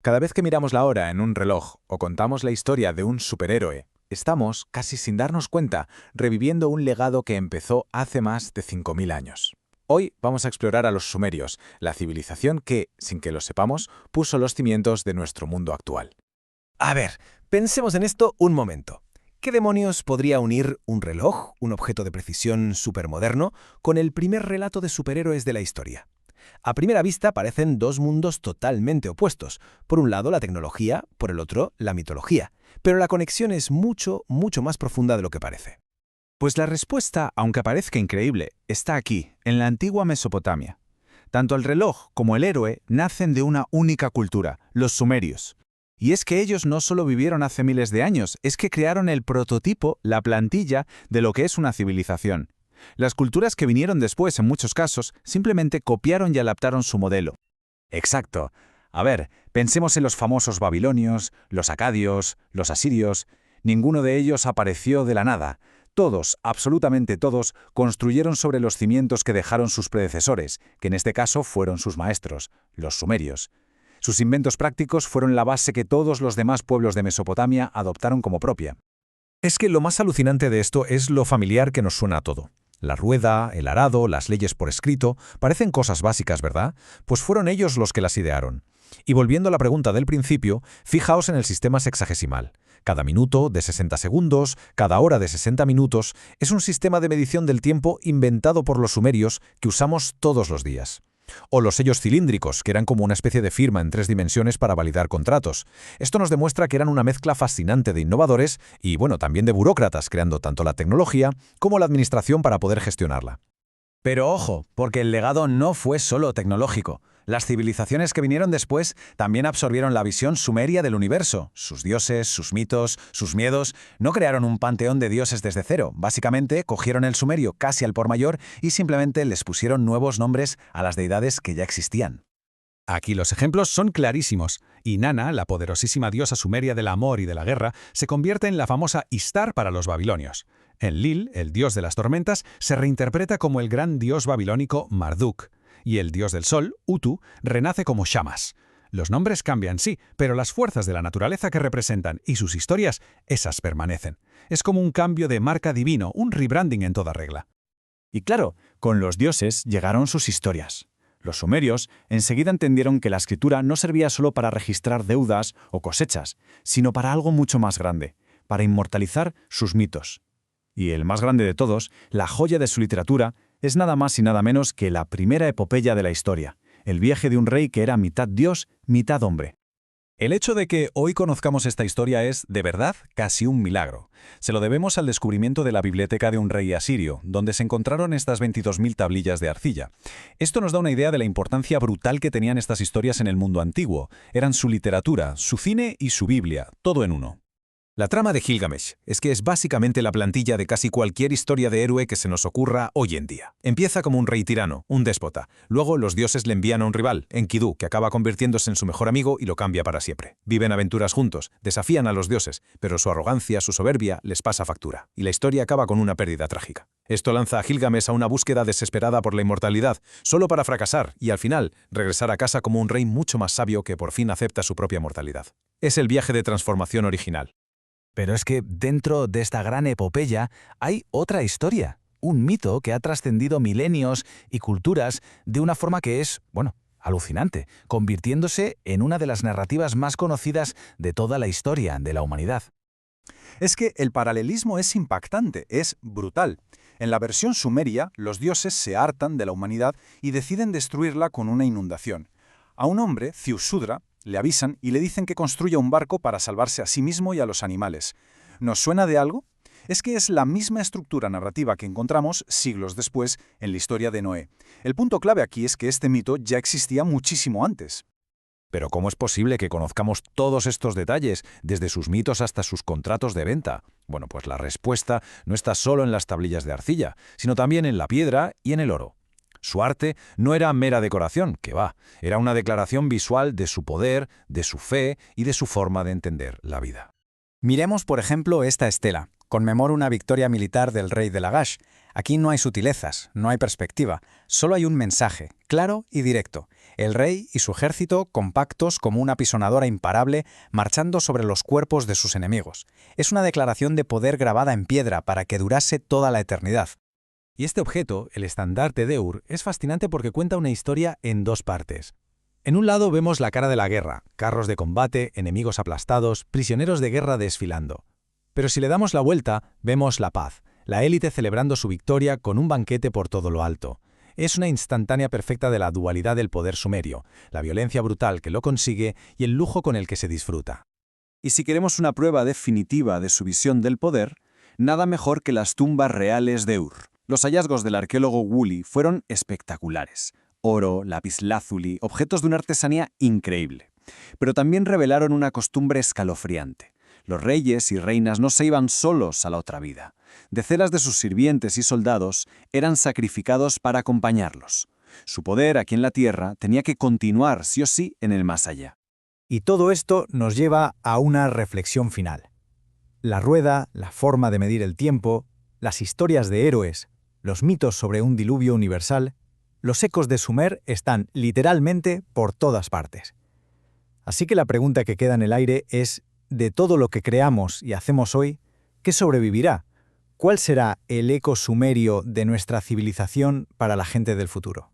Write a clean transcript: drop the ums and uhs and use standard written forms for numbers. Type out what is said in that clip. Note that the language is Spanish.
Cada vez que miramos la hora en un reloj o contamos la historia de un superhéroe, estamos, casi sin darnos cuenta, reviviendo un legado que empezó hace más de 5000 años. Hoy vamos a explorar a los sumerios, la civilización que, sin que lo sepamos, puso los cimientos de nuestro mundo actual. A ver, pensemos en esto un momento. ¿Qué demonios podría unir un reloj, un objeto de precisión supermoderno, con el primer relato de superhéroes de la historia? A primera vista parecen dos mundos totalmente opuestos. Por un lado la tecnología, por el otro la mitología. Pero la conexión es mucho más profunda de lo que parece. Pues la respuesta, aunque parezca increíble, está aquí, en la antigua Mesopotamia. Tanto el reloj como el héroe nacen de una única cultura, los sumerios. Y es que ellos no solo vivieron hace miles de años, es que crearon el prototipo, la plantilla, de lo que es una civilización. Las culturas que vinieron después, en muchos casos, simplemente copiaron y adaptaron su modelo. Exacto. A ver, pensemos en los famosos babilonios, los acadios, los asirios. Ninguno de ellos apareció de la nada. Todos, absolutamente todos, construyeron sobre los cimientos que dejaron sus predecesores, que en este caso fueron sus maestros, los sumerios. Sus inventos prácticos fueron la base que todos los demás pueblos de Mesopotamia adoptaron como propia. Es que lo más alucinante de esto es lo familiar que nos suena a todo. La rueda, el arado, las leyes por escrito, parecen cosas básicas, ¿verdad? Pues fueron ellos los que las idearon. Y volviendo a la pregunta del principio, fijaos en el sistema sexagesimal. Cada minuto de 60 segundos, cada hora de 60 minutos, es un sistema de medición del tiempo inventado por los sumerios que usamos todos los días. O los sellos cilíndricos, que eran como una especie de firma en 3 dimensiones para validar contratos. Esto nos demuestra que eran una mezcla fascinante de innovadores y, también de burócratas, creando tanto la tecnología como la administración para poder gestionarla. Pero ojo, porque el legado no fue solo tecnológico. Las civilizaciones que vinieron después también absorbieron la visión sumeria del universo. Sus dioses, sus mitos, sus miedos. No crearon un panteón de dioses desde cero. Básicamente, cogieron el sumerio casi al por mayor y simplemente les pusieron nuevos nombres a las deidades que ya existían. Aquí los ejemplos son clarísimos. Inanna, la poderosísima diosa sumeria del amor y de la guerra, se convierte en la famosa Ishtar para los babilonios. Enlil, el dios de las tormentas, se reinterpreta como el gran dios babilónico Marduk. Y el dios del sol, Utu, renace como Shamash. Los nombres cambian, sí, pero las fuerzas de la naturaleza que representan y sus historias, esas permanecen. Es como un cambio de marca divino, un rebranding en toda regla. Y claro, con los dioses llegaron sus historias. Los sumerios enseguida entendieron que la escritura no servía solo para registrar deudas o cosechas, sino para algo mucho más grande, para inmortalizar sus mitos. Y el más grande de todos, la joya de su literatura, es nada más y nada menos que la primera epopeya de la historia, el viaje de un rey que era mitad dios, mitad hombre. El hecho de que hoy conozcamos esta historia es, de verdad, casi un milagro. Se lo debemos al descubrimiento de la biblioteca de un rey asirio, donde se encontraron estas 22.000 tablillas de arcilla. Esto nos da una idea de la importancia brutal que tenían estas historias en el mundo antiguo. Eran su literatura, su cine y su Biblia, todo en uno. La trama de Gilgamesh es que es básicamente la plantilla de casi cualquier historia de héroe que se nos ocurra hoy en día. Empieza como un rey tirano, un déspota. Luego los dioses le envían a un rival, Enkidu, que acaba convirtiéndose en su mejor amigo y lo cambia para siempre. Viven aventuras juntos, desafían a los dioses, pero su arrogancia, su soberbia, les pasa factura. Y la historia acaba con una pérdida trágica. Esto lanza a Gilgamesh a una búsqueda desesperada por la inmortalidad, solo para fracasar y, al final, regresar a casa como un rey mucho más sabio que por fin acepta su propia mortalidad. Es el viaje de transformación original. Pero es que dentro de esta gran epopeya hay otra historia, un mito que ha trascendido milenios y culturas de una forma que es, alucinante, convirtiéndose en una de las narrativas más conocidas de toda la historia de la humanidad. Es que el paralelismo es impactante, es brutal. En la versión sumeria, los dioses se hartan de la humanidad y deciden destruirla con una inundación. A un hombre, Ziusudra, le avisan y le dicen que construya un barco para salvarse a sí mismo y a los animales. ¿Nos suena de algo? Es que es la misma estructura narrativa que encontramos siglos después en la historia de Noé. El punto clave aquí es que este mito ya existía muchísimo antes. Pero ¿cómo es posible que conozcamos todos estos detalles, desde sus mitos hasta sus contratos de venta? Bueno, pues la respuesta no está solo en las tablillas de arcilla, sino también en la piedra y en el oro. Su arte no era mera decoración, que va, era una declaración visual de su poder, de su fe y de su forma de entender la vida. Miremos, por ejemplo, esta estela. Conmemora una victoria militar del rey de Lagash. Aquí no hay sutilezas, no hay perspectiva, solo hay un mensaje, claro y directo. El rey y su ejército, compactos como una apisonadora imparable, marchando sobre los cuerpos de sus enemigos. Es una declaración de poder grabada en piedra para que durase toda la eternidad. Y este objeto, el estandarte de Ur, es fascinante porque cuenta una historia en dos partes. En un lado vemos la cara de la guerra, carros de combate, enemigos aplastados, prisioneros de guerra desfilando. Pero si le damos la vuelta, vemos la paz, la élite celebrando su victoria con un banquete por todo lo alto. Es una instantánea perfecta de la dualidad del poder sumerio, la violencia brutal que lo consigue y el lujo con el que se disfruta. Y si queremos una prueba definitiva de su visión del poder, nada mejor que las tumbas reales de Ur. Los hallazgos del arqueólogo Woolley fueron espectaculares. Oro, lapislázuli, objetos de una artesanía increíble. Pero también revelaron una costumbre escalofriante. Los reyes y reinas no se iban solos a la otra vida. Decenas de sus sirvientes y soldados eran sacrificados para acompañarlos. Su poder aquí en la tierra tenía que continuar sí o sí en el más allá. Y todo esto nos lleva a una reflexión final. La rueda, la forma de medir el tiempo, las historias de héroes, los mitos sobre un diluvio universal, los ecos de Sumer están literalmente por todas partes. Así que la pregunta que queda en el aire es, de todo lo que creamos y hacemos hoy, ¿qué sobrevivirá? ¿Cuál será el eco sumerio de nuestra civilización para la gente del futuro?